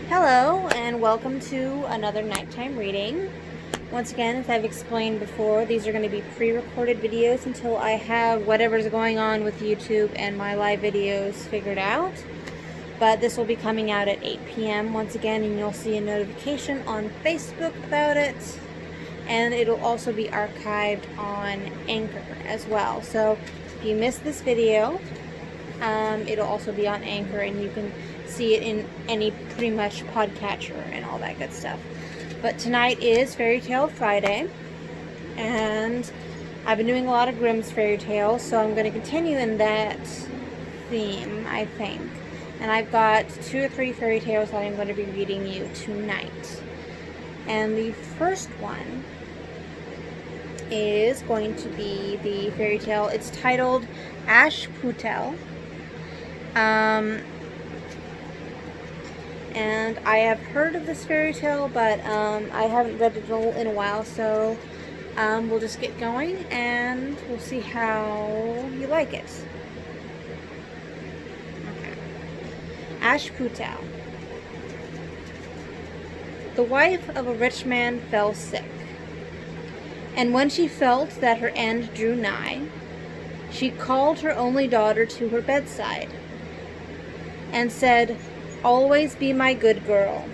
Hello, and welcome to another nighttime reading. Once again, as I've explained before, these are going to be pre-recorded videos until I have whatever's going on with YouTube and my live videos figured out. But this will be coming out at 8 p.m. once again, and you'll see a notification on Facebook about it. And it'll also be archived on Anchor as well. So if you missed this video, it'll also be on Anchor, and you can see it in any pretty much podcatcher and all that good stuff. But tonight is Fairy Tale Friday, and I've been doing a lot of Grimm's fairy tales, so I'm going to continue in that theme, I think. And I've got 2 or 3 fairy tales that I'm going to be reading you tonight. And the first one is going to be the fairy tale. It's titled Ashputtel. And I have heard of this fairy tale, but I haven't read it in a while, so we'll just get going and we'll see how you like it. Okay. Ashputtel. The wife of a rich man fell sick, and when she felt that her end drew nigh, she called her only daughter to her bedside and said, "Always be my good girl,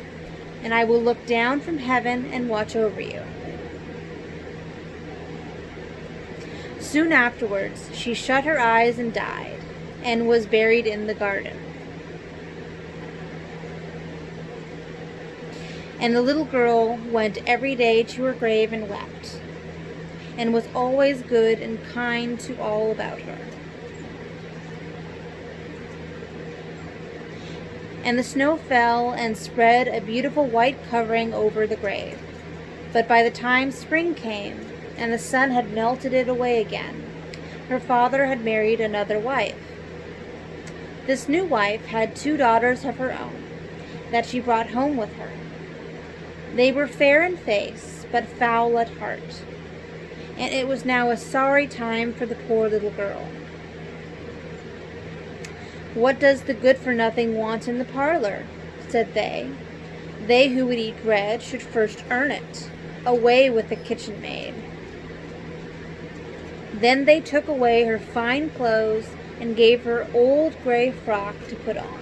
and I will look down from heaven and watch over you." Soon afterwards, she shut her eyes and died, and was buried in the garden. And the little girl went every day to her grave and wept, and was always good and kind to all about her. And the snow fell and spread a beautiful white covering over the grave. But by the time spring came, and the sun had melted it away again, her father had married another wife. This new wife had 2 daughters of her own, that she brought home with her. They were fair in face, but foul at heart, and it was now a sorry time for the poor little girl. "What does the good-for-nothing want in the parlor?" said they. "They who would eat bread should first earn it. Away with the kitchen maid." Then they took away her fine clothes and gave her old gray frock to put on,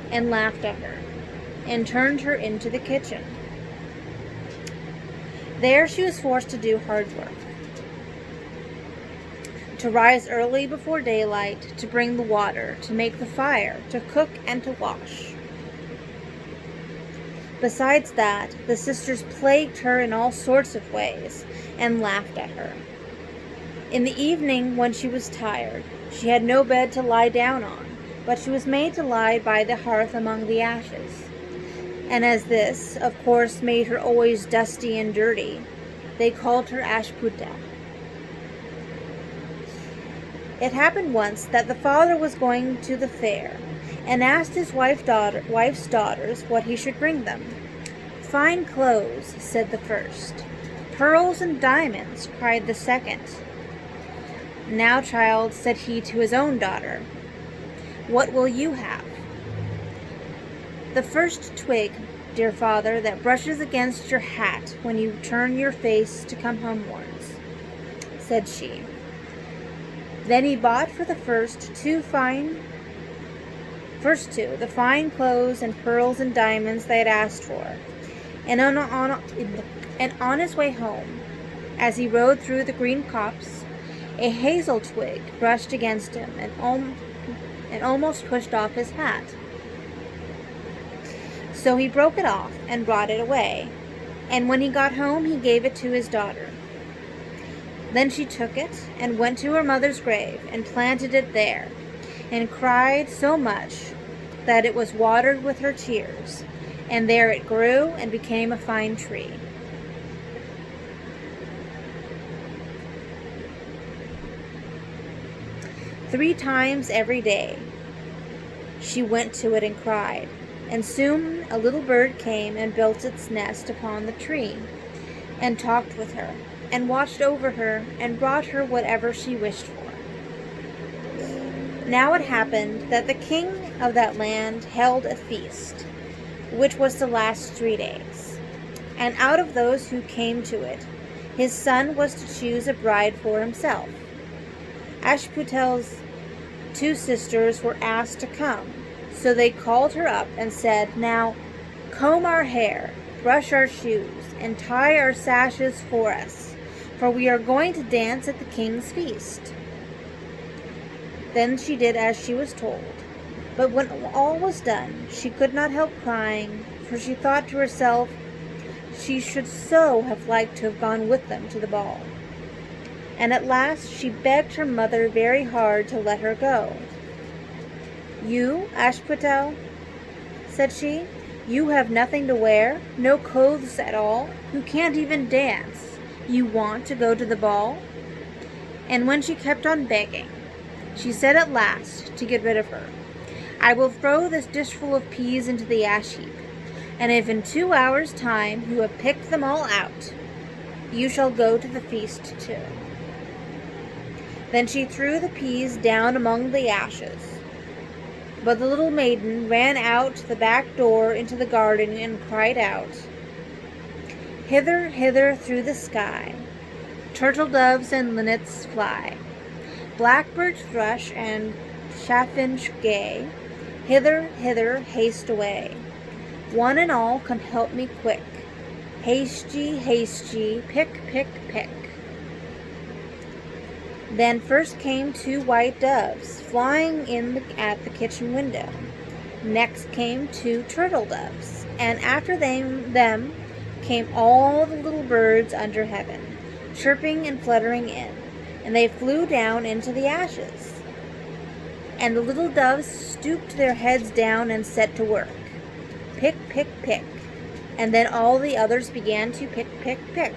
and laughed at her, and turned her into the kitchen. There she was forced to do hard work, to rise early before daylight, to bring the water, to make the fire, to cook and to wash. Besides that, the sisters plagued her in all sorts of ways, and laughed at her. In the evening, when she was tired, she had no bed to lie down on, but she was made to lie by the hearth among the ashes. And as this, of course, made her always dusty and dirty, they called her Ashputtel. It happened once that the father was going to the fair, and asked his wife's daughters what he should bring them. "Fine clothes," said the first. "Pearls and diamonds," cried the second. "Now, child," said he to his own daughter, "what will you have?" "The first twig, dear father, that brushes against your hat when you turn your face to come homewards," said she. Then he bought for the first two, the fine clothes and pearls and diamonds they had asked for, and on his way home, as he rode through the green copse, a hazel twig brushed against him and almost pushed off his hat. So he broke it off and brought it away, and when he got home he gave it to his daughter. Then she took it and went to her mother's grave and planted it there, and cried so much that it was watered with her tears, and there it grew and became a fine tree. Three times every day she went to it and cried, and soon a little bird came and built its nest upon the tree, and talked with her, and watched over her, and brought her whatever she wished for. Now it happened that the king of that land held a feast, which was to last 3 days. And out of those who came to it, his son was to choose a bride for himself. Ashputtel's 2 sisters were asked to come, so they called her up and said, "Now, comb our hair, brush our shoes, and tie our sashes for us, for we are going to dance at the king's feast." Then she did as she was told. But when all was done, she could not help crying, for she thought to herself she should so have liked to have gone with them to the ball. And at last she begged her mother very hard to let her go. "You, Ashputtel," said she, "you have nothing to wear, no clothes at all, you can't even dance. You want to go to the ball?" And when she kept on begging, she said at last, to get rid of her, "I will throw this dishful of peas into the ash heap, and if in 2 hours' time you have picked them all out, you shall go to the feast too." Then she threw the peas down among the ashes. But the little maiden ran out the back door into the garden and cried out, "Hither, hither through the sky, turtle doves and linnets fly, blackbird thrush and chaffinch gay, hither, hither, haste away. One and all come help me quick, haste ye, pick, pick, pick." Then first came 2 white doves, flying in at the kitchen window. Next came 2 turtle doves, and after them came all the little birds under heaven, chirping and fluttering in, and they flew down into the ashes. And the little doves stooped their heads down and set to work. Pick, pick, pick. And then all the others began to pick, pick, pick.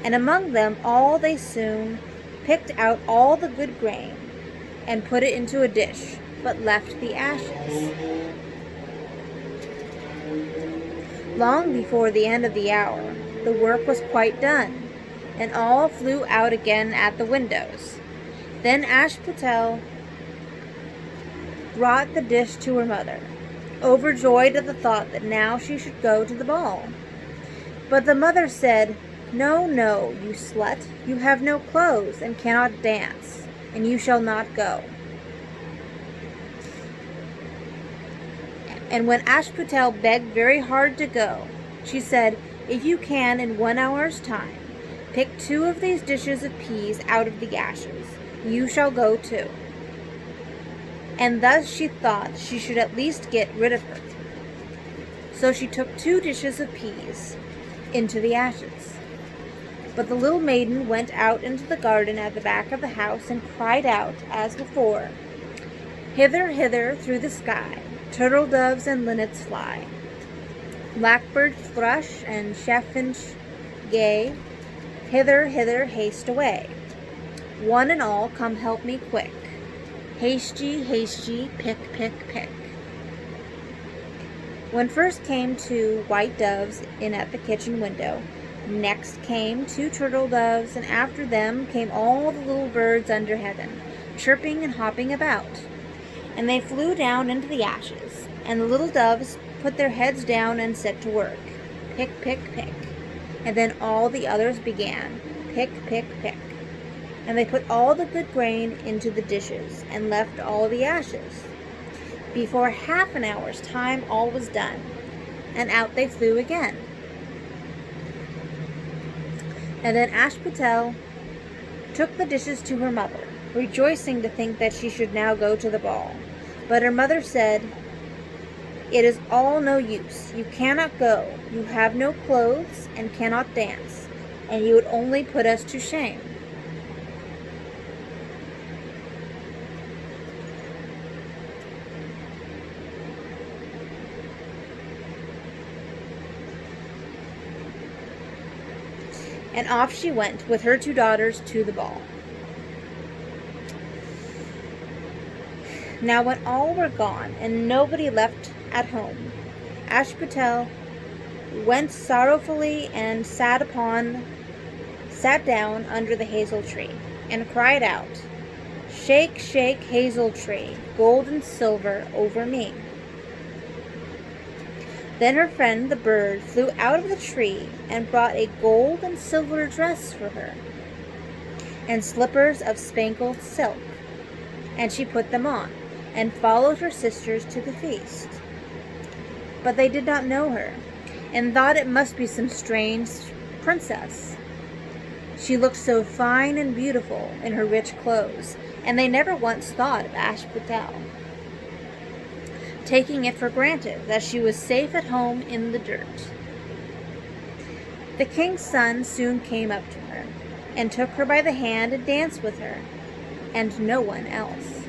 And among them all they soon picked out all the good grain and put it into a dish, but left the ashes. Long before the end of the hour, the work was quite done, and all flew out again at the windows. Then Ashputtel brought the dish to her mother, overjoyed at the thought that now she should go to the ball. But the mother said, "No, no, you slut, you have no clothes and cannot dance, and you shall not go." And when Ashputtel begged very hard to go, she said, "If you can in 1 hour's time pick 2 of these dishes of peas out of the ashes, you shall go too." And thus she thought she should at least get rid of her. So she took 2 dishes of peas into the ashes. But the little maiden went out into the garden at the back of the house and cried out, as before, "Hither, hither through the sky, turtle doves and linnets fly, blackbird thrush and chaffinch gay, hither, hither, haste away. One and all come help me quick, haste ye, pick, pick, pick." When first came 2 white doves in at the kitchen window, next came 2 turtle doves, and after them came all the little birds under heaven, chirping and hopping about. And they flew down into the ashes, and the little doves put their heads down and set to work. Pick, pick, pick. And then all the others began. Pick, pick, pick. And they put all the good grain into the dishes, and left all the ashes. Before half an hour's time all was done, and out they flew again. And then Ashputtel took the dishes to her mother, rejoicing to think that she should now go to the ball. But her mother said, "It is all no use. You cannot go. You have no clothes and cannot dance, and you would only put us to shame." And off she went with her 2 daughters to the ball. Now when all were gone and nobody left at home, Ashputtel went sorrowfully and sat down under the hazel tree, and cried out, "Shake, shake, hazel tree, gold and silver over me." Then her friend the bird flew out of the tree and brought a gold and silver dress for her, and slippers of spangled silk, and she put them on, and followed her sisters to the feast. But they did not know her, and thought it must be some strange princess. She looked so fine and beautiful in her rich clothes, and they never once thought of Ashputtel, taking it for granted that she was safe at home in the dirt. The king's son soon came up to her, and took her by the hand and danced with her, and no one else.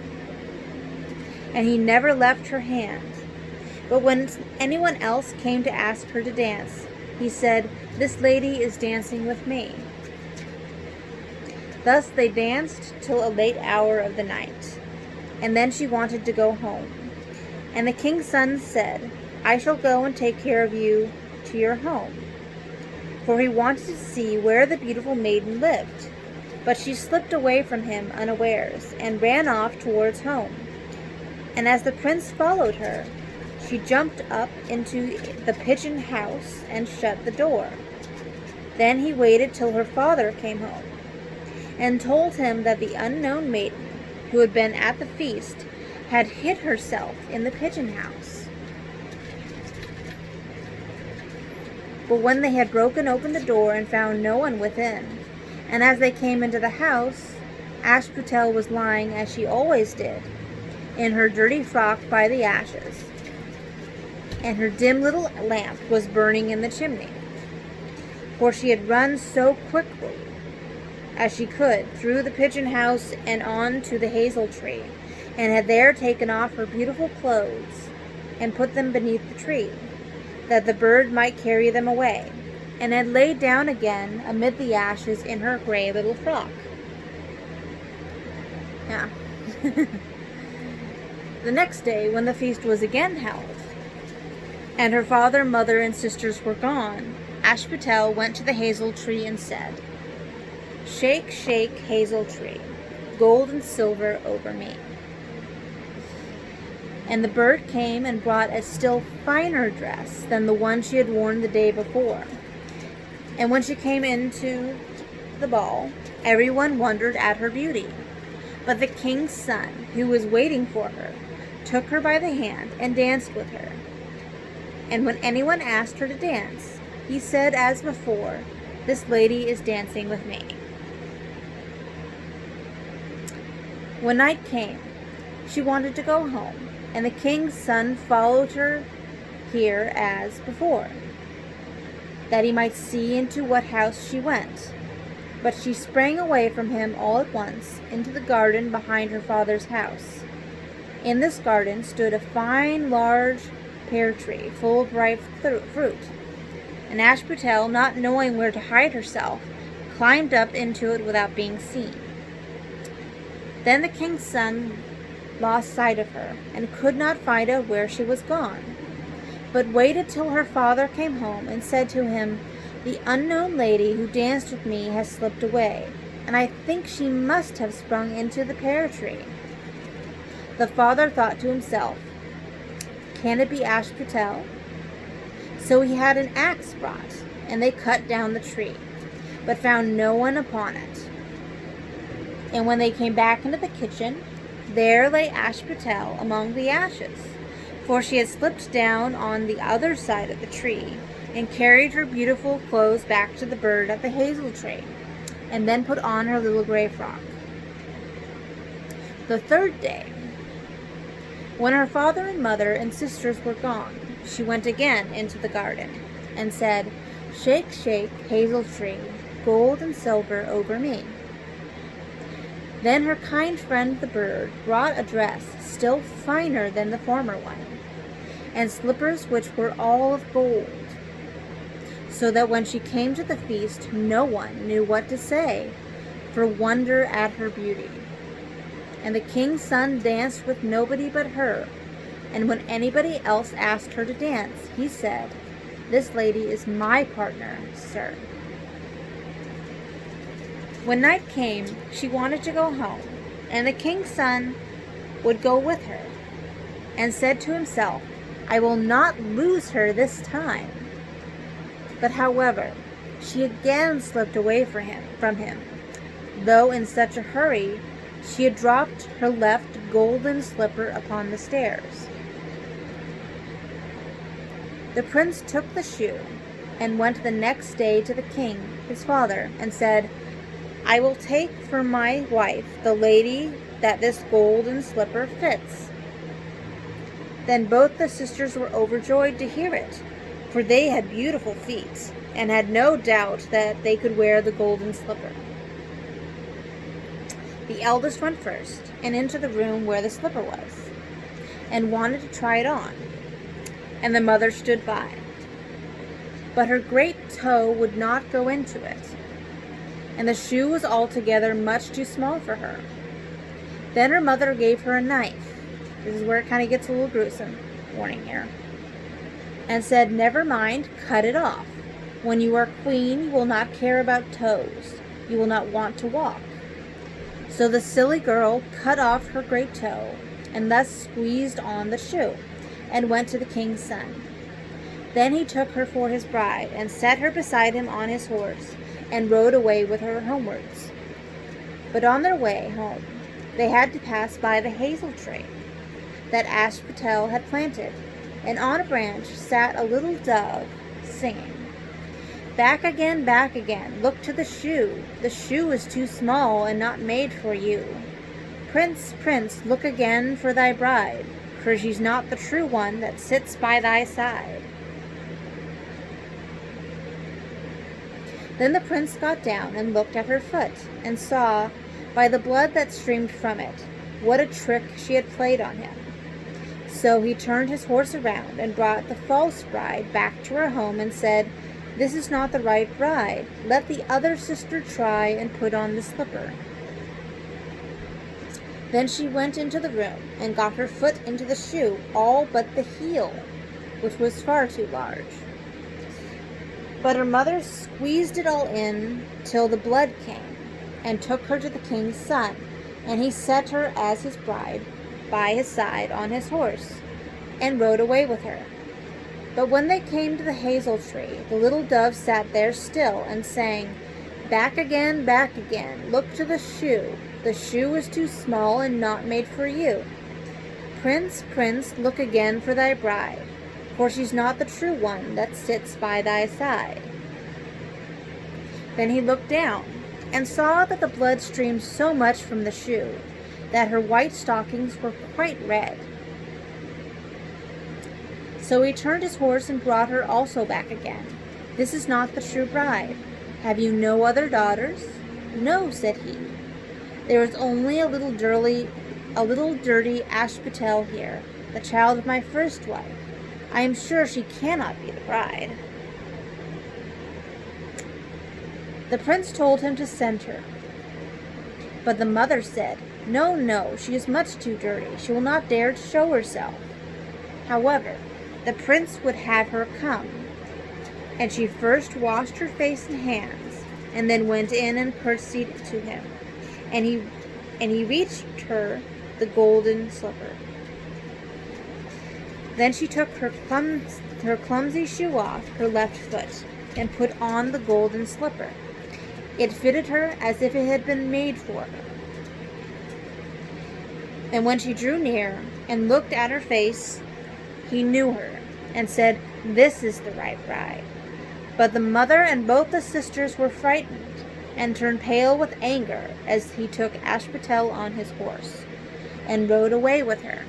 And he never left her hand. But when anyone else came to ask her to dance, he said, "This lady is dancing with me." Thus they danced till a late hour of the night, and then she wanted to go home. And the king's son said, "I shall go and take care of you to your home." For he wanted to see where the beautiful maiden lived. But she slipped away from him unawares, and ran off towards home. And as the prince followed her, she jumped up into the pigeon house and shut the door. Then he waited till her father came home, and told him that the unknown maiden, who had been at the feast, had hid herself in the pigeon house. But when they had broken open the door and found no one within, and as they came into the house, Ashputtel was lying as she always did, in her dirty frock by the ashes, and her dim little lamp was burning in the chimney. For she had run so quickly as she could through the pigeon house and on to the hazel tree, and had there taken off her beautiful clothes and put them beneath the tree, that the bird might carry them away, and had laid down again amid the ashes in her gray little frock. Yeah. The next day, when the feast was again held, and her father, mother, and sisters were gone, Ashputtel went to the hazel tree and said, "Shake, shake, hazel tree, gold and silver over me." And the bird came and brought a still finer dress than the one she had worn the day before. And when she came into the ball, everyone wondered at her beauty. But the king's son, who was waiting for her, took her by the hand and danced with her. And when anyone asked her to dance, he said as before, "This lady is dancing with me." When night came, she wanted to go home, and the king's son followed her here as before, that he might see into what house she went. But she sprang away from him all at once into the garden behind her father's house. In this garden stood a fine large pear tree full of ripe fruit, and Ashputtel, not knowing where to hide herself, climbed up into it without being seen. Then the king's son lost sight of her, and could not find out where she was gone, but waited till her father came home, and said to him, "The unknown lady who danced with me has slipped away, and I think she must have sprung into the pear tree." The father thought to himself, "Can it be Ashputtel?" So he had an axe brought, and they cut down the tree, but found no one upon it. And when they came back into the kitchen, there lay Ashputtel among the ashes, for she had slipped down on the other side of the tree, and carried her beautiful clothes back to the bird at the hazel tree, and then put on her little gray frock. The third day, when her father and mother and sisters were gone, she went again into the garden, and said, "Shake, shake, hazel tree, gold and silver over me." Then her kind friend the bird brought a dress still finer than the former one, and slippers which were all of gold, so that when she came to the feast no one knew what to say for wonder at her beauty. And the king's son danced with nobody but her, and when anybody else asked her to dance, he said, "This lady is my partner, sir." When night came, she wanted to go home, and the king's son would go with her, and said to himself, I will not lose her this time." But however, she again slipped away from him, though in such a hurry she had dropped her left golden slipper upon the stairs. The prince took the shoe and went the next day to the king, his father, and said, "I will take for my wife the lady that this golden slipper fits." Then both the sisters were overjoyed to hear it, for they had beautiful feet, and had no doubt that they could wear the golden slipper. The eldest went first, and into the room where the slipper was, and wanted to try it on, and the mother stood by. But her great toe would not go into it, and the shoe was altogether much too small for her. Then her mother gave her a knife. This is where it kind of gets a little gruesome, warning here, and said, "Never mind, cut it off. When you are queen, you will not care about toes. You will not want to walk." So the silly girl cut off her great toe, and thus squeezed on the shoe, and went to the king's son. Then he took her for his bride, and set her beside him on his horse, and rode away with her homewards. But on their way home, they had to pass by the hazel tree that Ashputtel had planted, and on a branch sat a little dove, singing, back again, look to the shoe. The shoe is too small and not made for you. Prince, prince, look again for thy bride, for she's not the true one that sits by thy side." Then the prince got down and looked at her foot, and saw, by the blood that streamed from it, what a trick she had played on him. So he turned his horse around and brought the false bride back to her home and said, "This is not the right bride. Let the other sister try and put on the slipper." Then she went into the room and got her foot into the shoe, all but the heel, which was far too large. But her mother squeezed it all in till the blood came, and took her to the king's son, and he set her as his bride by his side on his horse, and rode away with her. But when they came to the hazel tree, the little dove sat there still, and sang, back again, look to the shoe. The shoe is too small and not made for you. Prince, prince, look again for thy bride, for she's not the true one that sits by thy side." Then he looked down, and saw that the blood streamed so much from the shoe, that her white stockings were quite red. So he turned his horse and brought her also back again. "This is not the true bride. Have you no other daughters?" "No," said he. "There is only a little dirty Ashputtel here, the child of my first wife. I am sure she cannot be the bride." The prince told him to send her. But the mother said, No, she is much too dirty. She will not dare to show herself." However, the prince would have her come, and she first washed her face and hands, and then went in and curtsied to him, and he reached her the golden slipper. Then she took her clumsy shoe off her left foot, and put on the golden slipper. It fitted her as if it had been made for her. And when she drew near and looked at her face, he knew her, and said, "This is the right bride." But the mother and both the sisters were frightened, and turned pale with anger as he took Ashputtel on his horse, and rode away with her.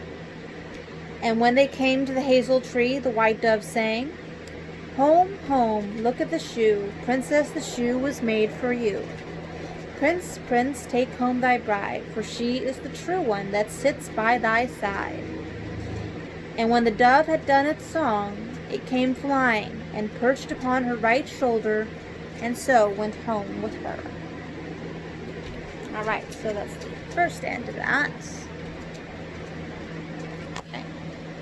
And when they came to the hazel tree, the white dove sang, "Home, home, look at the shoe. Princess, the shoe was made for you. Prince, prince, take home thy bride, for she is the true one that sits by thy side." And when the dove had done its song, it came flying, and perched upon her right shoulder, and so went home with her. Alright, so that's the first end of that. Okay.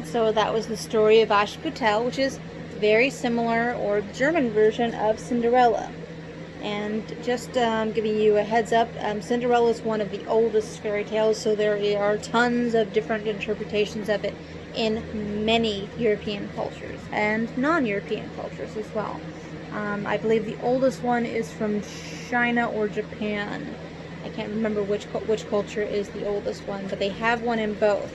So that was the story of Ashputtel, which is very similar, or German version of Cinderella. And just giving you a heads up, Cinderella is one of the oldest fairy tales, so there are tons of different interpretations of it in many European cultures and non-European cultures as well. I believe the oldest one is from China or Japan. I can't remember which culture is the oldest one, but they have one in both.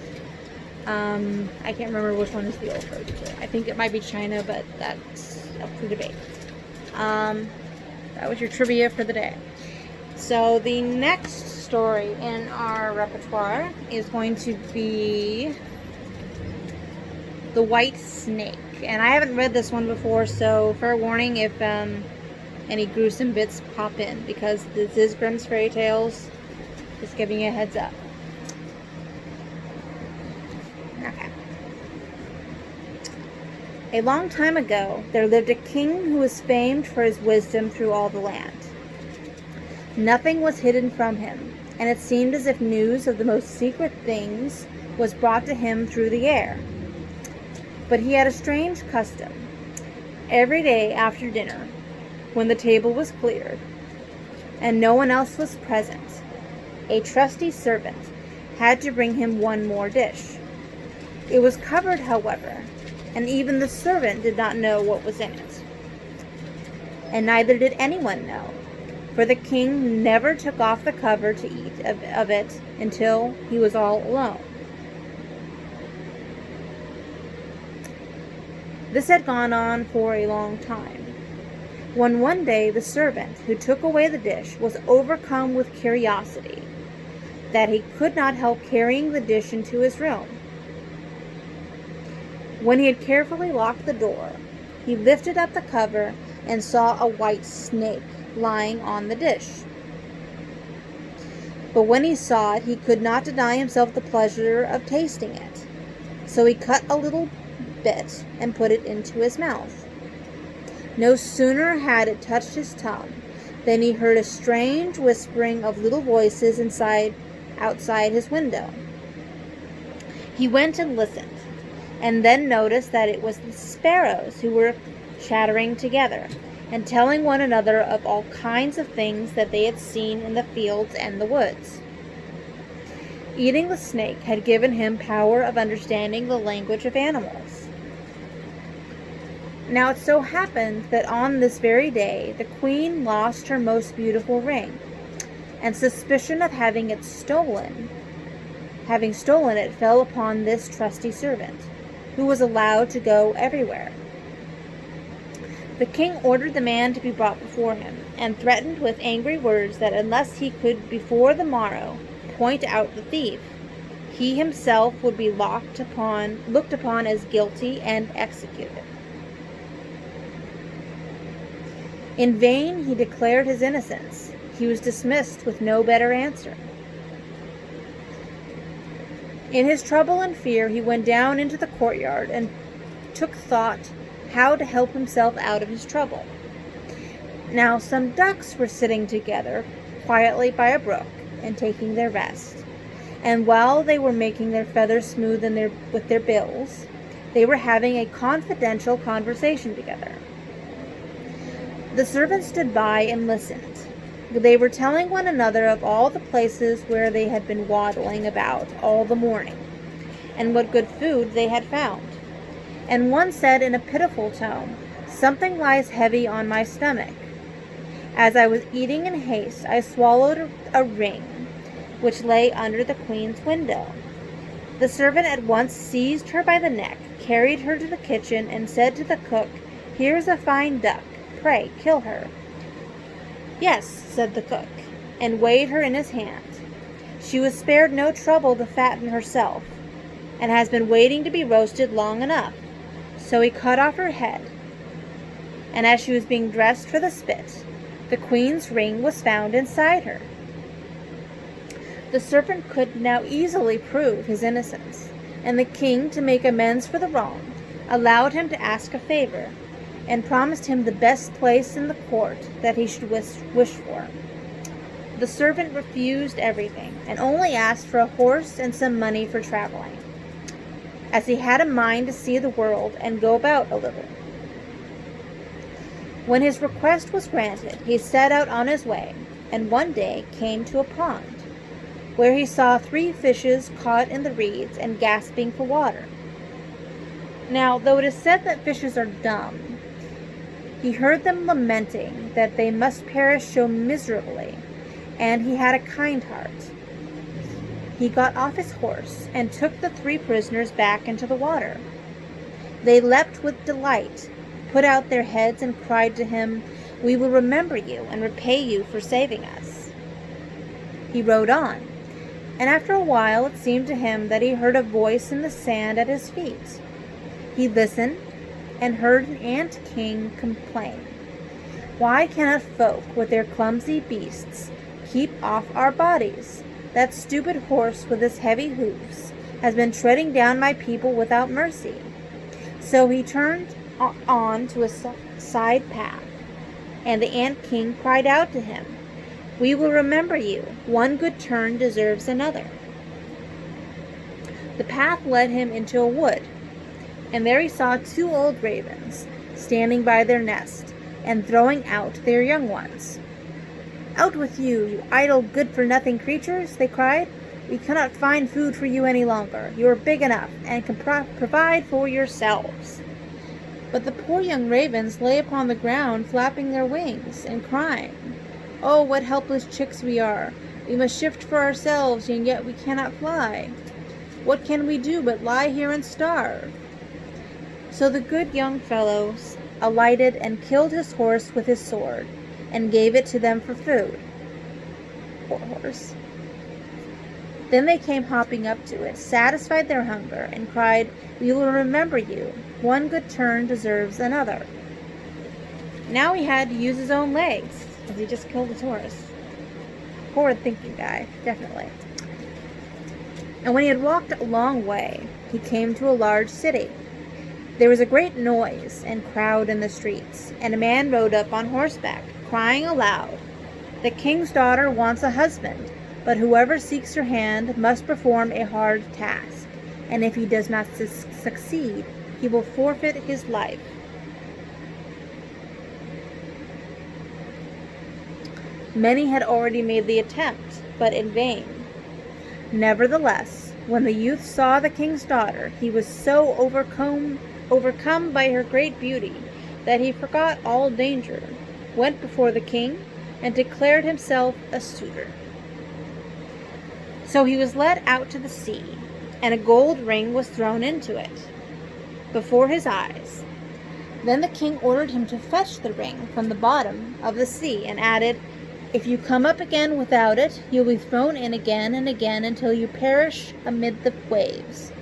I can't remember which one is the oldest. I think it might be China, but that's up for debate. That was your trivia for the day. So the next story in our repertoire is going to be The White Snake. And I haven't read this one before, so fair warning if any gruesome bits pop in, because this is Grimm's Fairy Tales. Just giving you a heads up. Okay. A long time ago, there lived a king who was famed for his wisdom through all the land. Nothing was hidden from him, and it seemed as if news of the most secret things was brought to him through the air. But he had a strange custom. Every day after dinner, when the table was cleared and no one else was present, a trusty servant had to bring him one more dish. It was covered, however, and even the servant did not know what was in it. And neither did anyone know, for the king never took off the cover to eat of it until he was all alone. This had gone on for a long time, when one day the servant who took away the dish was overcome with curiosity that he could not help carrying the dish into his room. When he had carefully locked the door, he lifted up the cover and saw a white snake lying on the dish. But when he saw it, he could not deny himself the pleasure of tasting it. So he cut a little bit and put it into his mouth. No sooner had it touched his tongue than he heard a strange whispering of little voices outside his window. He went and listened, and then noticed that it was the sparrows who were chattering together and telling one another of all kinds of things that they had seen in the fields and the woods. Eating the snake had given him power of understanding the language of animals. Now it so happened that on this very day the queen lost her most beautiful ring, and suspicion of having stolen it fell upon this trusty servant, who was allowed to go everywhere. The king ordered the man to be brought before him, and threatened with angry words that unless he could before the morrow point out the thief, he himself would be looked upon as guilty and executed. In vain he declared his innocence. He was dismissed with no better answer. In his trouble and fear, he went down into the courtyard and took thought how to help himself out of his trouble. Now some ducks were sitting together quietly by a brook and taking their rest. And while they were making their feathers smooth with their bills, they were having a confidential conversation together. The servant stood by and listened. They were telling one another of all the places where they had been waddling about all the morning, and what good food they had found. And one said in a pitiful tone, "Something lies heavy on my stomach. As I was eating in haste, I swallowed a ring which lay under the queen's window." The servant at once seized her by the neck, carried her to the kitchen, and said to the cook, "Here is a fine duck. Pray, kill her." "Yes," said the cook, and weighed her in his hand. "She was spared no trouble to fatten herself, and has been waiting to be roasted long enough." So he cut off her head, and as she was being dressed for the spit, the queen's ring was found inside her. The servant could now easily prove his innocence, and the king, to make amends for the wrong, allowed him to ask a favor, and promised him the best place in the court that he should wish for. The servant refused everything, and only asked for a horse and some money for traveling, as he had a mind to see the world and go about a little. When his request was granted, he set out on his way, and one day came to a pond, where he saw 3 fishes caught in the reeds and gasping for water. Now, though it is said that fishes are dumb, he heard them lamenting that they must perish so miserably, and he had a kind heart. He got off his horse and took the 3 prisoners back into the water. They leapt with delight, put out their heads, and cried to him, "We will remember you and repay you for saving us." He rode on, and after a while it seemed to him that he heard a voice in the sand at his feet. He listened and heard an ant king complain, "Why cannot folk with their clumsy beasts keep off our bodies? That stupid horse with his heavy hoofs has been treading down my people without mercy." So he turned on to a side path, and the ant king cried out to him, "We will remember you. One good turn deserves another." The path led him into a wood, and there he saw 2 old ravens standing by their nest and throwing out their young ones. "Out with you, you idle, good-for-nothing creatures," they cried. "We cannot find food for you any longer. You are big enough and can provide for yourselves." But the poor young ravens lay upon the ground, flapping their wings and crying, "Oh, what helpless chicks we are! We must shift for ourselves, and yet we cannot fly. What can we do but lie here and starve?" So the good young fellows alighted and killed his horse with his sword, and gave it to them for food. Poor horse. Then they came hopping up to it, satisfied their hunger, and cried, "We will remember you. One good turn deserves another." Now he had to use his own legs, because he just killed his horse. Forward-thinking guy, definitely. And when he had walked a long way, he came to a large city. There was a great noise and crowd in the streets, and a man rode up on horseback, crying aloud, "The king's daughter wants a husband, but whoever seeks her hand must perform a hard task, and if he does not succeed, he will forfeit his life." Many had already made the attempt, but in vain. Nevertheless, when the youth saw the king's daughter, he was so overcome by her great beauty that he forgot all danger, went before the king, and declared himself a suitor. So he was led out to the sea, and a gold ring was thrown into it, before his eyes. Then the king ordered him to fetch the ring from the bottom of the sea, and added, "If you come up again without it, you'll be thrown in again and again until you perish amid the waves."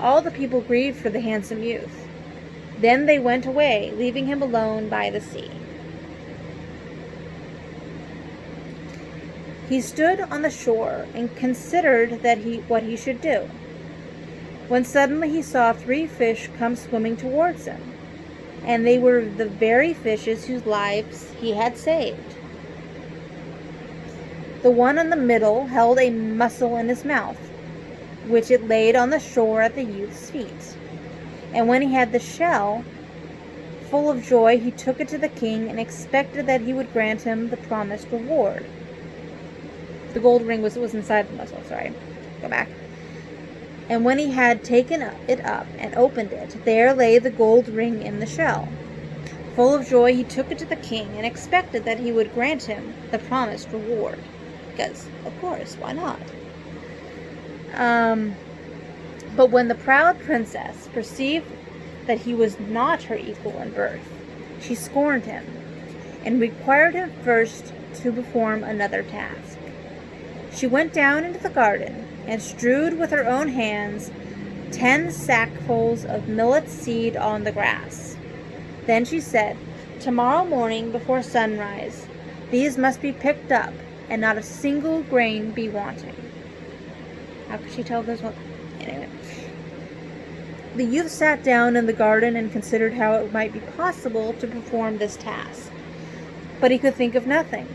All the people grieved for the handsome youth. Then they went away, leaving him alone by the sea. He stood on the shore and considered what he should do, when suddenly he saw 3 fish come swimming towards him, and they were the very fishes whose lives he had saved. The one in the middle held a mussel in his mouth, which it laid on the shore at the youth's feet. And when he had the shell, full of joy, he took it to the king and expected that he would grant him the promised reward. The gold ring was inside the mussel, sorry. Go back. And when he had taken it up and opened it, there lay the gold ring in the shell. Full of joy, he took it to the king and expected that he would grant him the promised reward. Because, of course, why not? But when the proud princess perceived that he was not her equal in birth, she scorned him, and required him first to perform another task. She went down into the garden, and strewed with her own hands 10 sackfuls of millet seed on the grass. Then she said, "Tomorrow morning before sunrise, these must be picked up, and not a single grain be wanting." How could she tell this one? Anyway. The youth sat down in the garden and considered how it might be possible to perform this task. But he could think of nothing,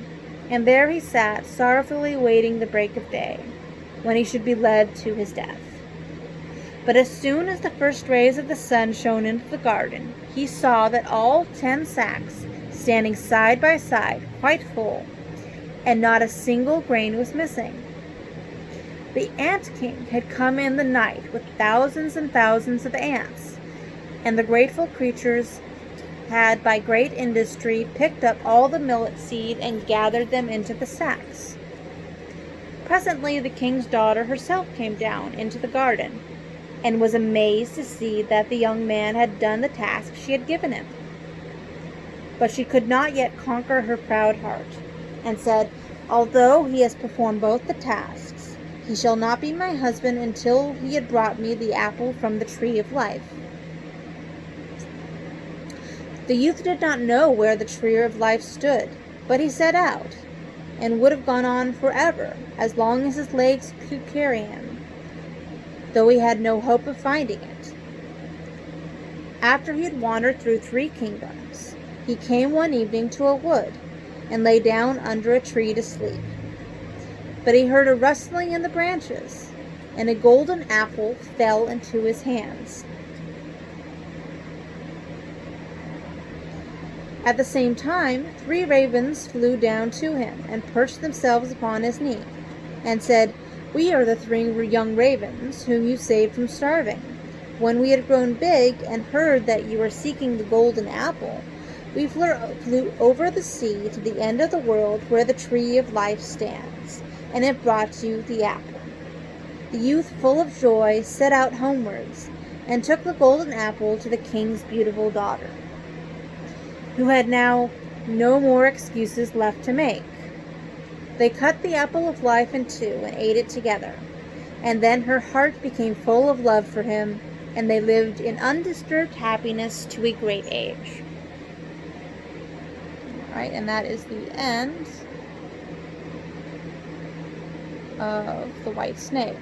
and there he sat, sorrowfully waiting the break of day, when he should be led to his death. But as soon as the first rays of the sun shone into the garden, he saw that all 10 sacks, standing side by side, quite full, and not a single grain was missing. The Ant King had come in the night with thousands and thousands of ants, and the grateful creatures had by great industry picked up all the millet seed and gathered them into the sacks. Presently the king's daughter herself came down into the garden, and was amazed to see that the young man had done the task she had given him. But she could not yet conquer her proud heart, and said, "Although he has performed both the tasks, he shall not be my husband until he had brought me the apple from the tree of life." The youth did not know where the tree of life stood, but he set out, and would have gone on forever, as long as his legs could carry him, though he had no hope of finding it. After he had wandered through 3 kingdoms, he came one evening to a wood, and lay down under a tree to sleep. But he heard a rustling in the branches, and a golden apple fell into his hands. At the same time, 3 ravens flew down to him, and perched themselves upon his knee, and said, "We are the 3 young ravens whom you saved from starving. When we had grown big, and heard that you were seeking the golden apple, we flew over the sea to the end of the world where the tree of life stands, and it brought you the apple." The youth, full of joy, set out homewards, and took the golden apple to the king's beautiful daughter, who had now no more excuses left to make. They cut the apple of life in 2 and ate it together, and then her heart became full of love for him, and they lived in undisturbed happiness to a great age. All right, and that is the end of The White Snake.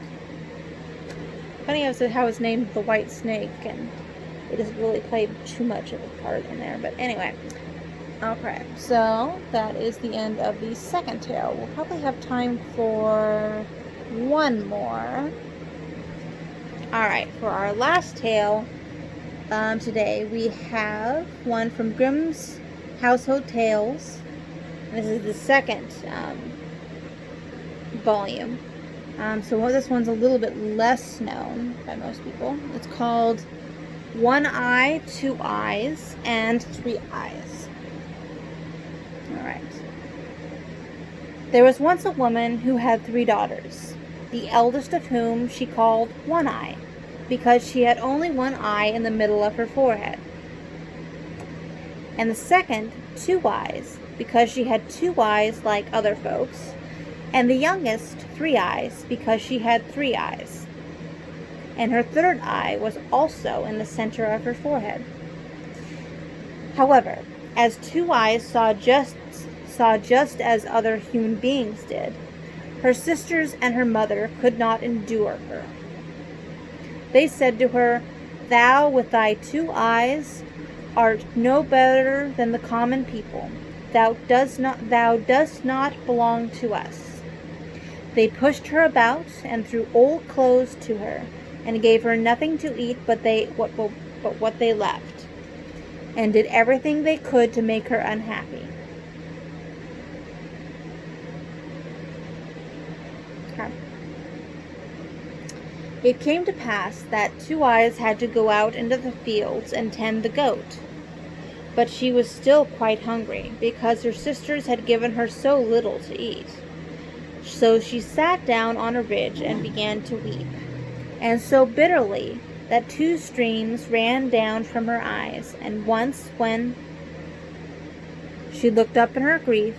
Funny how it's named The White Snake, and it doesn't really play too much of a part in there, but anyway. Okay, so that is the end of the second tale. We'll probably have time for one more. Alright, for our last tale today, we have one from Grimm's Household Tales. This is the second volume. So this one's a little bit less known by most people. It's called One Eye, Two Eyes, and Three Eyes. Alright. There was once a woman who had 3 daughters, the eldest of whom she called One Eye, because she had only one eye in the middle of her forehead, and the second, Two Eyes, because she had 2 eyes like other folks, and the youngest, Three Eyes, because she had 3 eyes, and her third eye was also in the center of her forehead. However, as Two Eyes saw just as other human beings did, her sisters and her mother could not endure her. They said to her, "Thou with thy 2 eyes art no better than the common people. Thou dost not belong to us." They pushed her about and threw old clothes to her, and gave her nothing to eat but what they left, and did everything they could to make her unhappy. It came to pass that Two Eyes had to go out into the fields and tend the goat. But she was still quite hungry, because her sisters had given her so little to eat. So she sat down on a ridge and began to weep, and so bitterly that 2 streams ran down from her eyes. And once, when she looked up in her grief,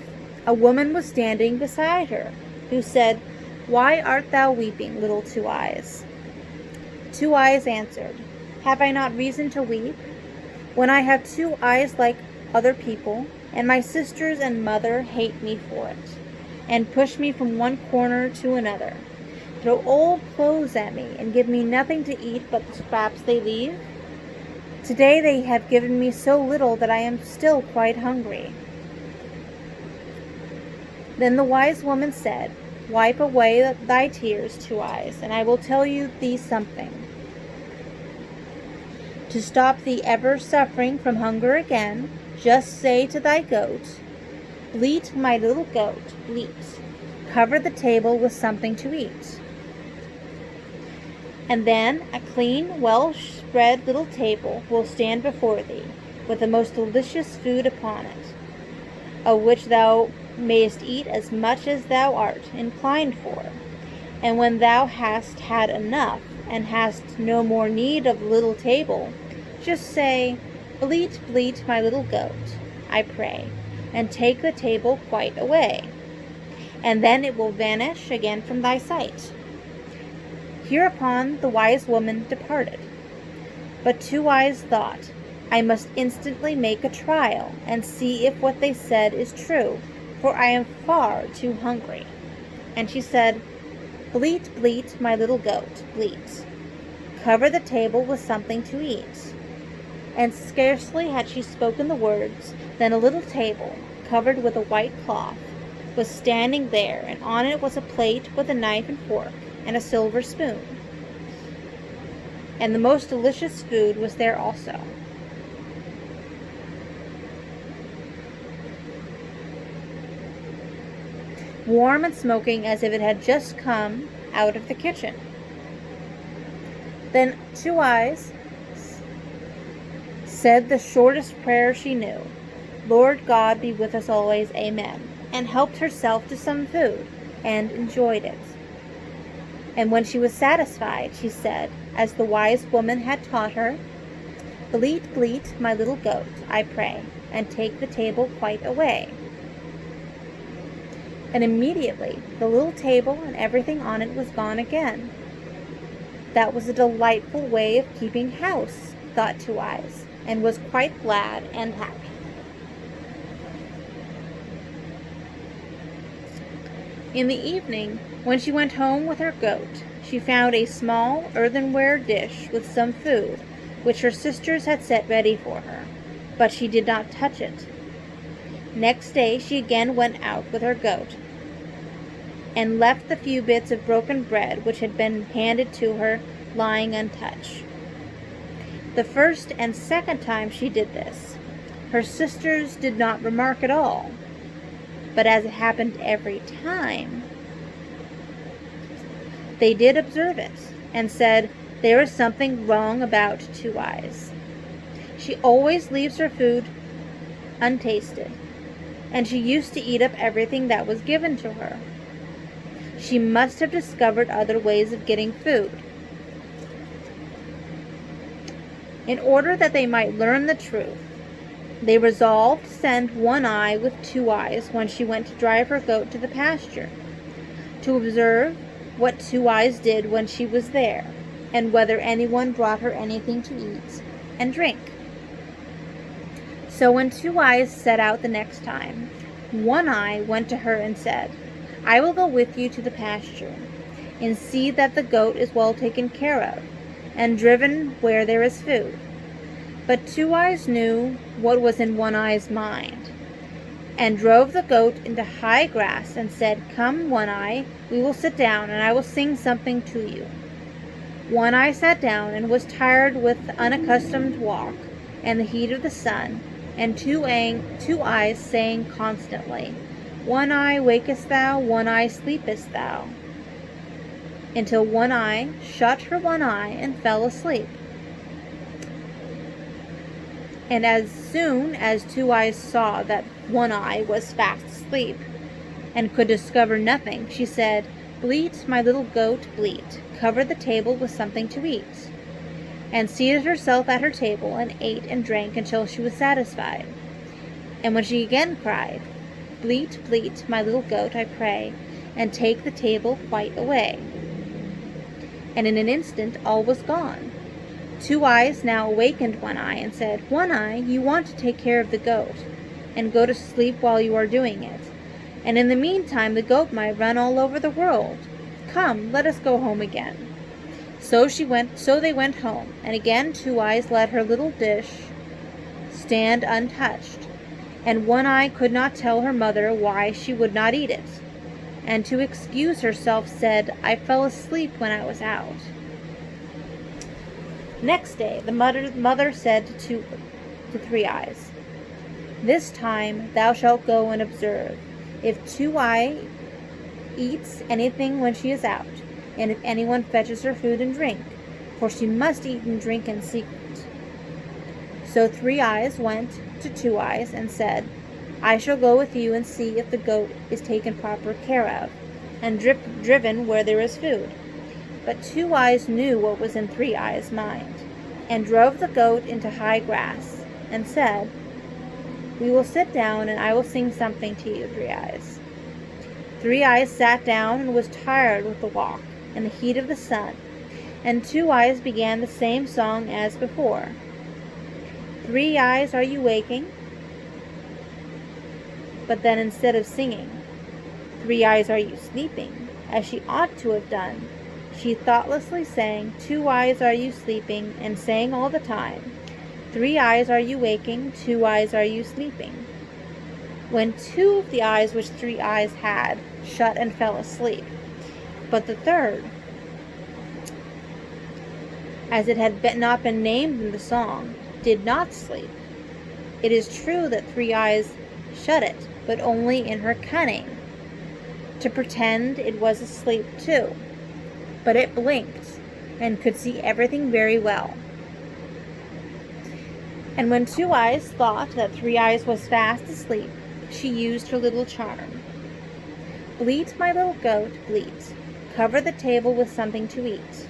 a woman was standing beside her, who said, "Why art thou weeping, little Two Eyes?" Two Eyes answered, "Have I not reason to weep, when I have 2 eyes like other people, and my sisters and mother hate me for it, and push me from one corner to another, throw old clothes at me, and give me nothing to eat but the scraps they leave? Today they have given me so little that I am still quite hungry." Then the wise woman said, "Wipe away thy tears, Two Eyes, and I will tell thee something. To stop thee ever suffering from hunger again, just say to thy goat, 'Bleat, my little goat, bleat. Cover the table with something to eat.' And then a clean, well-spread little table will stand before thee, with the most delicious food upon it, of which thou mayest eat as much as thou art inclined for. And when thou hast had enough, and hast no more need of the little table, just say, Bleat, bleat, my little goat, I pray, and take the table quite away, and then it will vanish again from thy sight. Hereupon the wise woman departed. But Two Eyes thought, I must instantly make a trial, and see if what they said is true, for I am far too hungry. And she said, Bleat, bleat, my little goat, bleat. Cover the table with something to eat. And scarcely had she spoken the words, than a little table, covered with a white cloth, was standing there, and on it was a plate with a knife and fork, and a silver spoon. And the most delicious food was there also. Warm and smoking as if it had just come out of the kitchen. Then Two Eyes said the shortest prayer she knew, Lord God be with us always, amen, and helped herself to some food, and enjoyed it. And when she was satisfied, she said, as the wise woman had taught her, Bleat, bleat, my little goat, I pray, and take the table quite away. And immediately the little table and everything on it was gone again. That was a delightful way of keeping house, thought Two Eyes, and was quite glad and happy. In the evening, when she went home with her goat, she found a small earthenware dish with some food, which her sisters had set ready for her, but she did not touch it. Next day she again went out with her goat, and left the few bits of broken bread which had been handed to her lying untouched. The first and second time she did this, her sisters did not remark at all, but as it happened every time, they did observe it, and said, There is something wrong about Two Eyes. She always leaves her food untasted, and she used to eat up everything that was given to her. She must have discovered other ways of getting food. In order that they might learn the truth, they resolved to send One Eye with Two Eyes when she went to drive her goat to the pasture, to observe what Two Eyes did when she was there, and whether anyone brought her anything to eat and drink. So when Two Eyes set out the next time, One Eye went to her and said, I will go with you to the pasture, and see that the goat is well taken care of, and driven where there is food. But Two Eyes knew what was in One Eye's mind, and drove the goat into high grass, and said, Come, One Eye, we will sit down, and I will sing something to you. One Eye sat down, and was tired with the unaccustomed walk, and the heat of the sun, and Two Eyes sang constantly, One Eye wakest thou, One Eye sleepest thou, until One Eye shut her one eye and fell asleep. And as soon as Two Eyes saw that One Eye was fast asleep, and could discover nothing, she said, Bleat, my little goat, bleat, cover the table with something to eat, and seated herself at her table, and ate and drank until she was satisfied. And when she again cried, Bleat, bleat, my little goat, I pray, and take the table quite away, and in an instant all was gone. Two Eyes now awakened One Eye, and said, One Eye, you want to take care of the goat, and go to sleep while you are doing it, and in the meantime the goat might run all over the world. Come, let us go home again. So they went home, and again Two Eyes let her little dish stand untouched, and One Eye could not tell her mother why she would not eat it, and to excuse herself said, I fell asleep when I was out. Next day the mother said to Three Eyes, This time thou shalt go and observe if Two Eye eats anything when she is out, and if anyone fetches her food and drink, for she must eat and drink in secret. So Three Eyes went to Two Eyes and said, I shall go with you and see if the goat is taken proper care of, and driven where there is food. But Two Eyes knew what was in Three Eyes' mind, and drove the goat into high grass, and said, We will sit down, and I will sing something to you, Three Eyes. Three Eyes sat down and was tired with the walk and the heat of the sun, and Two Eyes began the same song as before. Three Eyes, are you waking? But then instead of singing, Three Eyes, are you sleeping? As she ought to have done, she thoughtlessly sang, Two Eyes, are you sleeping? And sang all the time, Three Eyes, are you waking? Two Eyes, are you sleeping? When two of the eyes which Three Eyes had shut and fell asleep, but the third, as it had not been named in the song, did not sleep. It is true that Three Eyes shut it, but only in her cunning, to pretend it was asleep too. But it blinked, and could see everything very well. And when Two Eyes thought that Three Eyes was fast asleep, she used her little charm. Bleat, my little goat, bleat. Cover the table with something to eat.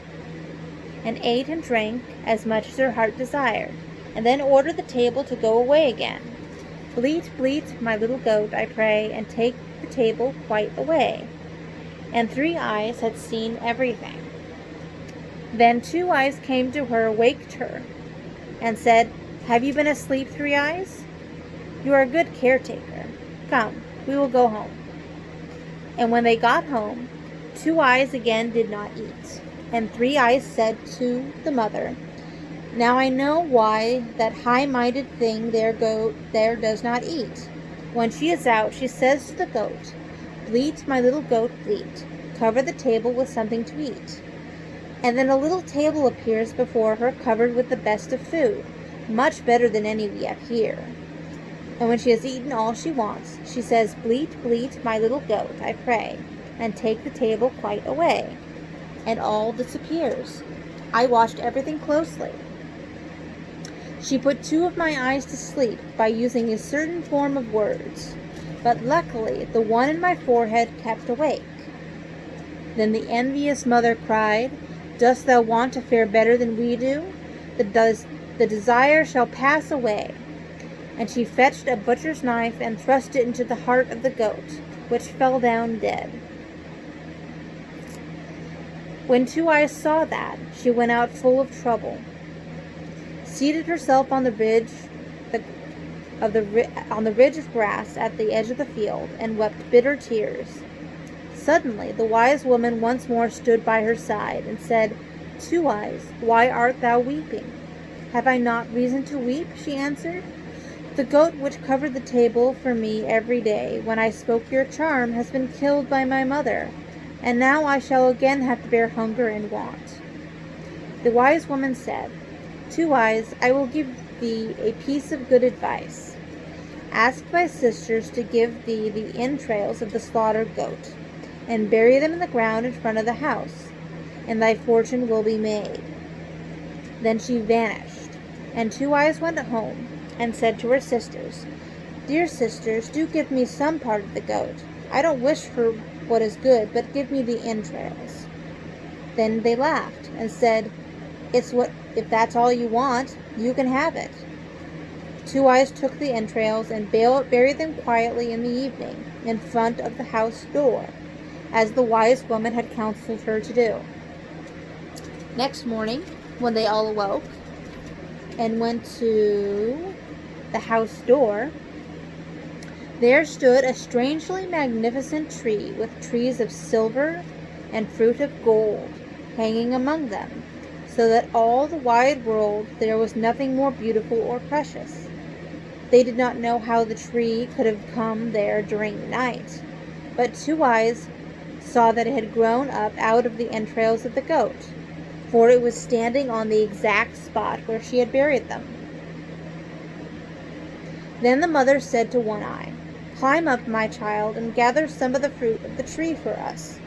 And ate and drank as much as her heart desired, and then ordered the table to go away again. Bleat, bleat, my little goat, I pray, and take the table quite away. And Three Eyes had seen everything. Then Two Eyes came to her, waked her, and said, Have you been asleep, Three Eyes? You are a good caretaker. Come, we will go home. And when they got home, Two Eyes again did not eat. And Three Eyes said to the mother, Now I know why that high-minded thing there does not eat. When she is out, she says to the goat, Bleat, my little goat, bleat. Cover the table with something to eat. And then a little table appears before her covered with the best of food, much better than any we have here. And when she has eaten all she wants, she says, Bleat, bleat, my little goat, I pray, and take the table quite away. And all disappears. I watched everything closely. She put two of my eyes to sleep by using a certain form of words, but luckily the one in my forehead kept awake. Then the envious mother cried, Dost thou want to fare better than we do? The desire shall pass away. And she fetched a butcher's knife and thrust it into the heart of the goat, which fell down dead. When Two Eyes saw that, she went out full of trouble, seated herself on the ridge of grass at the edge of the field, and wept bitter tears. Suddenly the wise woman once more stood by her side, and said, Two Eyes, why art thou weeping? Have I not reason to weep? She answered. The goat which covered the table for me every day when I spoke your charm has been killed by my mother, and now I shall again have to bear hunger and want. The wise woman said, Two Eyes, I will give thee a piece of good advice. Ask thy sisters to give thee the entrails of the slaughtered goat, and bury them in the ground in front of the house, and thy fortune will be made. Then she vanished, and Two Eyes went home, and said to her sisters, Dear sisters, do give me some part of the goat. I don't wish for what is good, but give me the entrails. Then they laughed, and said, If that's all you want, you can have it. Two Eyes took the entrails and buried them quietly in the evening, in front of the house door, as the wise woman had counseled her to do. Next morning, when they all awoke and went to the house door, there stood a strangely magnificent tree with trees of silver and fruit of gold hanging among them, so that all the wide world there was nothing more beautiful or precious. They did not know how the tree could have come there during the night, but Two Eyes saw that it had grown up out of the entrails of the goat, for it was standing on the exact spot where she had buried them. Then the mother said to One Eye, Climb up, my child, and gather some of the fruit of the tree for us.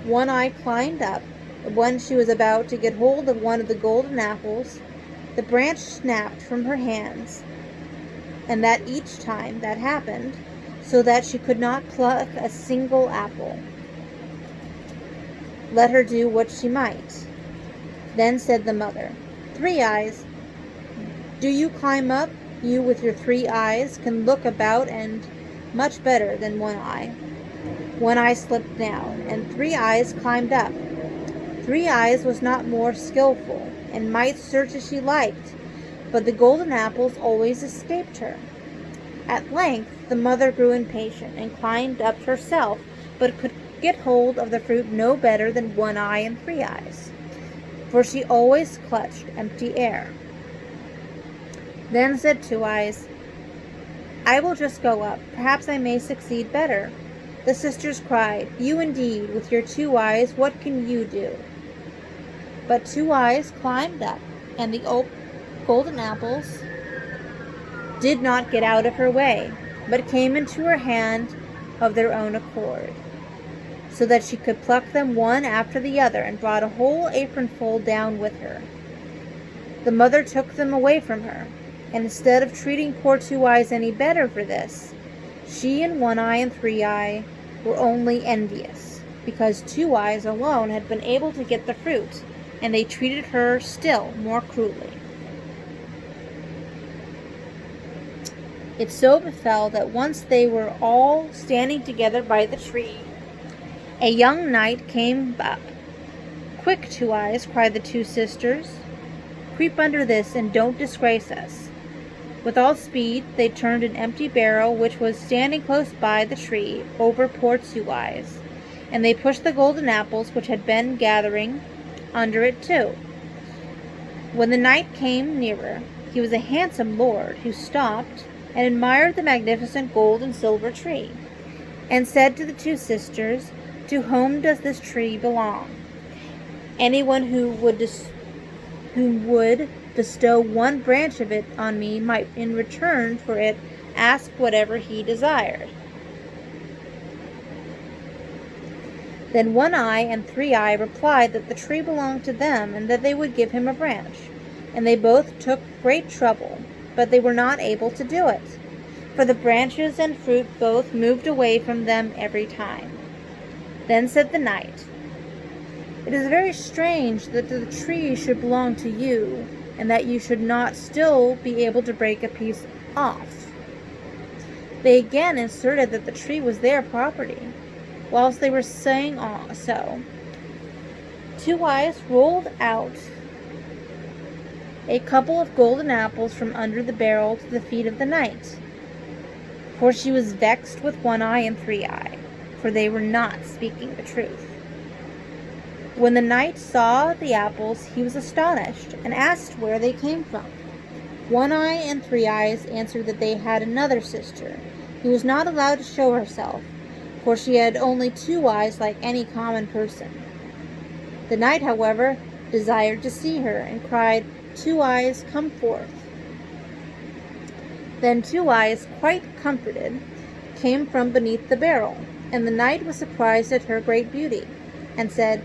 One Eye climbed up When she was about to get hold of one of the golden apples, the branch snapped from her hands, and that each time that happened, so that she could not pluck a single apple, let her do what she might. Then said the mother, "Three Eyes, do you climb up? You with your 3 eyes can look about and much better than One Eye." One Eye slipped down, and 3 Eyes climbed up. 3 Eyes was not more skillful, and might search as she liked, but the golden apples always escaped her. At length the mother grew impatient, and climbed up herself, but could get hold of the fruit no better than One Eye and 3 Eyes, for she always clutched empty air. Then said 2 Eyes, "I will just go up. Perhaps I may succeed better." The sisters cried, "You indeed, with your 2 eyes, what can you do?" But 2 Eyes climbed up, and the golden apples did not get out of her way, but came into her hand of their own accord, so that she could pluck them one after the other, and brought a whole apronful down with her. The mother took them away from her, and instead of treating poor 2 Eyes any better for this, she and One Eye and 3 Eye were only envious, because 2 Eyes alone had been able to get the fruit, and they treated her still more cruelly. It so befell that once they were all standing together by the tree, a young knight came up. "Quick, 2 Eyes," cried the 2 sisters, "creep under this, and don't disgrace us." With all speed they turned an empty barrel which was standing close by the tree over poor 2 Eyes, and they pushed the golden apples which had been gathering under it too. When the knight came nearer, he was a handsome lord, who stopped and admired the magnificent gold and silver tree, and said to the 2 sisters, "To whom does this tree belong? Anyone who would bestow one branch of it on me might in return for it ask whatever he desired." Then One Eye and 3 Eye replied that the tree belonged to them, and that they would give him a branch. And they both took great trouble, but they were not able to do it, for the branches and fruit both moved away from them every time. Then said the knight, "It is very strange that the tree should belong to you, and that you should not still be able to break a piece off." They again asserted that the tree was their property. Whilst they were saying so, 2 Eyes rolled out a couple of golden apples from under the barrel to the feet of the knight, for she was vexed with One Eye and 3 Eye, for they were not speaking the truth. When the knight saw the apples, he was astonished, and asked where they came from. One Eye and 3 Eyes answered that they had another sister, who was not allowed to show herself, for she had only 2 eyes like any common person. The knight, however, desired to see her, and cried, "2 Eyes, come forth." Then 2 Eyes, quite comforted, came from beneath the barrel, and the knight was surprised at her great beauty, and said,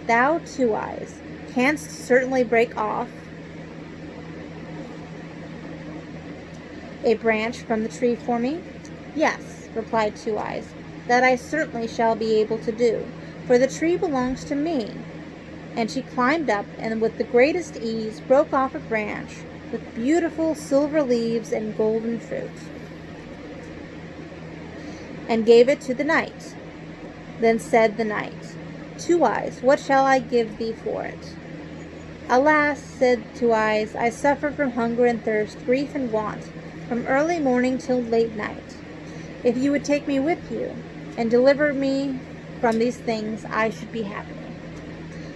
"Thou, 2 Eyes, canst certainly break off a branch from the tree for me?" "Yes," replied 2 Eyes, "that I certainly shall be able to do, for the tree belongs to me." And she climbed up, and with the greatest ease broke off a branch with beautiful silver leaves and golden fruit, and gave it to the knight. Then said the knight, 2 Eyes, what shall I give thee for it?" "Alas," said 2 Eyes, "I suffer from hunger and thirst, grief and want, from early morning till late night. If you would take me with you, and deliver me from these things, I should be happy."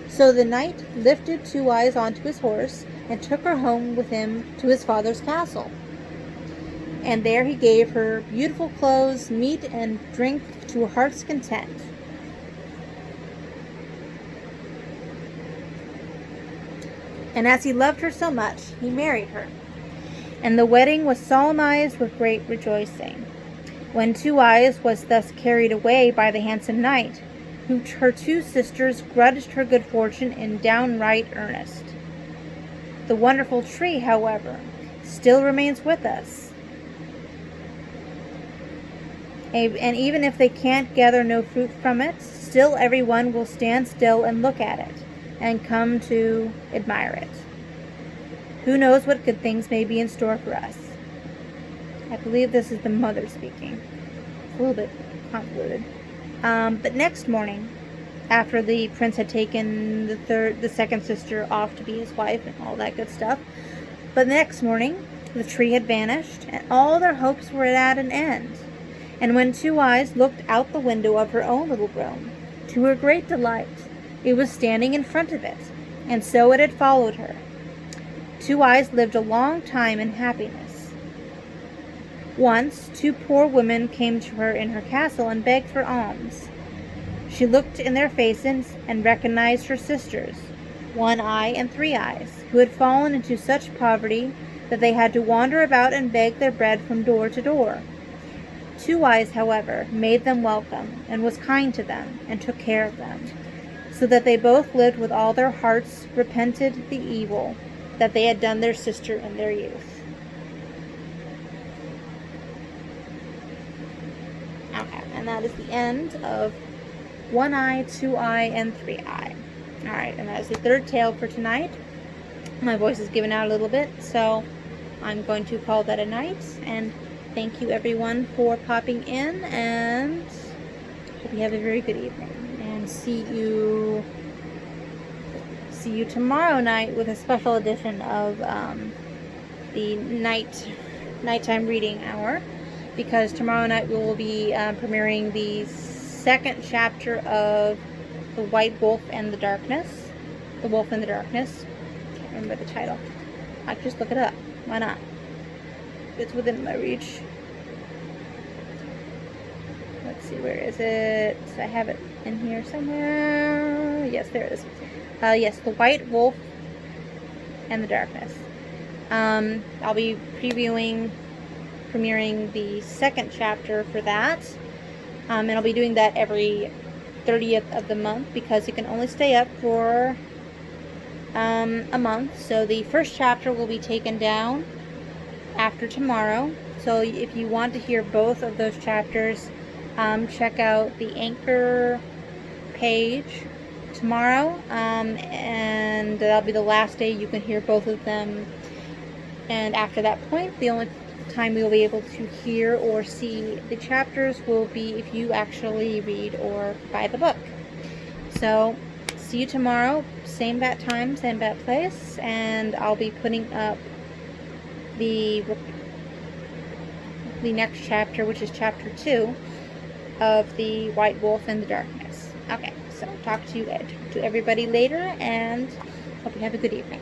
So the knight lifted 2 Eyes onto his horse, and took her home with him to his father's castle. And there he gave her beautiful clothes, meat, and drink to her heart's content. And as he loved her so much, he married her. And the wedding was solemnized with great rejoicing. When 2 Eyes was thus carried away by the handsome knight, her two sisters grudged her good fortune in downright earnest. The wonderful tree, however, still remains with us. And even if they can't gather no fruit from it, still everyone will stand still and look at it, and come to admire it. Who knows what good things may be in store for us? I believe this is the mother speaking. It's a little bit convoluted. But next morning, after the prince had taken the second sister off to be his wife and all that good stuff, but the next morning, the tree had vanished, and all their hopes were at an end. And when Two Eyes looked out the window of her own little room, to her great delight, it was standing in front of it, and so it had followed her. Two Eyes lived a long time in happiness. Once, two poor women came to her in her castle and begged for alms. She looked in their faces and recognized her sisters, One Eye and Three Eyes, who had fallen into such poverty that they had to wander about and beg their bread from door to door. Two Eyes, however, made them welcome, and was kind to them, and took care of them, so that they both lived with all their hearts, repented the evil that they had done their sister in their youth. Okay, and that is the end of One Eye, Two Eye, and Three Eye. Alright, and that is the third tale for tonight. My voice is giving out a little bit, so I'm going to call that a night, and thank you everyone for popping in, and hope you have a very good evening. And see you tomorrow night with a special edition of the nighttime reading hour, because tomorrow night we will be premiering the second chapter of The White Wolf and the Darkness. The Wolf in the Darkness. Can't remember the title. I can just look it up. Why not? It's within my reach. Let's see, where is it? I have it in here somewhere. Yes, there it is. Yes, The White Wolf and the Darkness. I'll be premiering the second chapter for that. And I'll be doing that every 30th of the month, because you can only stay up for a month. So the first chapter will be taken down after tomorrow. So if you want to hear both of those chapters, check out the Anchor page tomorrow, and that'll be the last day you can hear both of them. And after that point, the only time we will be able to hear or see the chapters will be if you actually read or buy the book. So see you tomorrow, same bat time, same bat place, and I'll be putting up the next chapter, which is chapter 2 of The White Wolf and the Darkness. Okay, so talk to everybody later, and hope you have a good evening.